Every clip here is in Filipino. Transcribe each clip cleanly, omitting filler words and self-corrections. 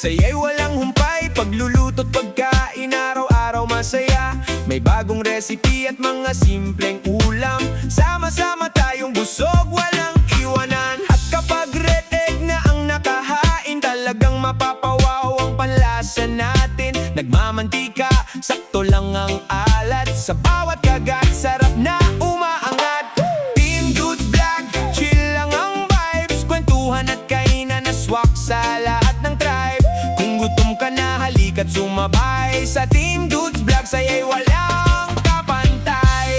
Saya'y walang humpay, pagluluto't pagkain araw-araw masaya. May bagong recipe at mga simpleng ulam, sama-sama tayong busog, walang iwanan. At kapag red egg na ang nakahain, talagang mapapawaw ang panlasa natin. Nagmamantika, sakto lang ang alat, sa bawat kagat, sarap na umaangat. Team Dudes Vlog, chill lang ang vibes, kwentuhan at kainan na swak sa lahat ng tribe. Kung gutom ka na, halika't sumabay sa Team Dudes Vlog, saya'y walang kapantay.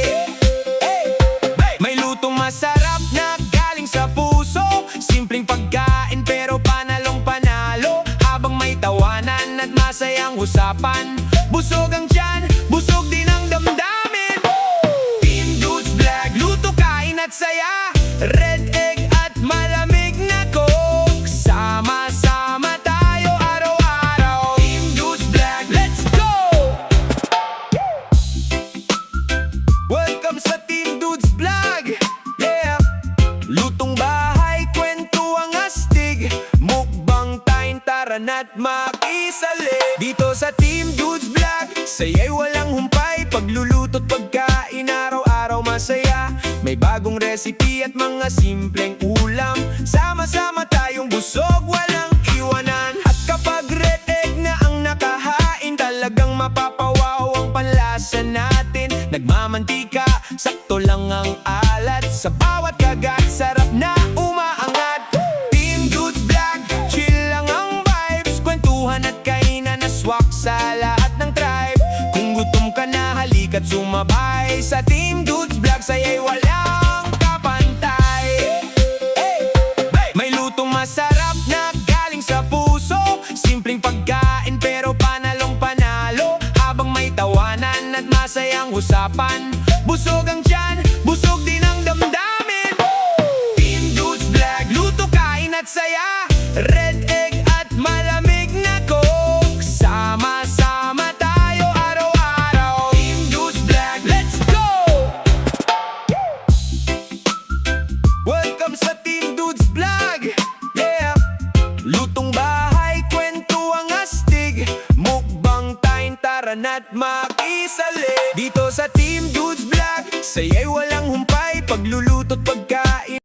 May lutong masarap na galing sa puso, simpleng pagkain pero panalong panalo. Habang may tawanan at masayang usapan, busog ang tiyan, busog din ang damdamin. Team Dudes Vlog, luto, kain at saya, red egg at malamig na coke, sama-sama tayo araw-araw. Team Dudes Vlog, let's go! Welcome sa Team Dudes Vlog, yeah! Lutong bahay, kwento ang astig, mukbang tayo, tara na't makisali. Dito sa Team Dudes Vlog, saya'y walang humpay, pagluluto't pagkain araw-araw masaya. May bagong recipe at mga simpleng ulam, sama-sama tayong busog, walang iwanan. At kapag red egg na ang nakahain, talagang mapapawaw ang panlasa natin. Nagmamantika, sakto lang ang alat, sa bawat kagat, sarap na umaangat. Team Dudes Vlog, chill lang ang vibes, kwentuhan at kainan na swak sa lahat ng tribe. Kung gutom ka na, halika't sumabay sa Team Dudes Vlog, saya'y walang kapantay. May lutong masarap na galing sa puso, simpleng pagkain pero panalong panalo. Habang may tawanan at masayang usapan, busog ang tiyan, busog din ang damdamin. Team Dudes Vlog, luto, kain at saya, red egg at malamig na coke, sama-sama tayo araw-araw. Team Dudes Vlog, let's go! Welcome sa Team Dudes Vlog, yeah! Lutong bahay, kwento ang astig, mukbang tayo, tara na't makisali. Dito sa Team Dudes Vlog, saya'y wala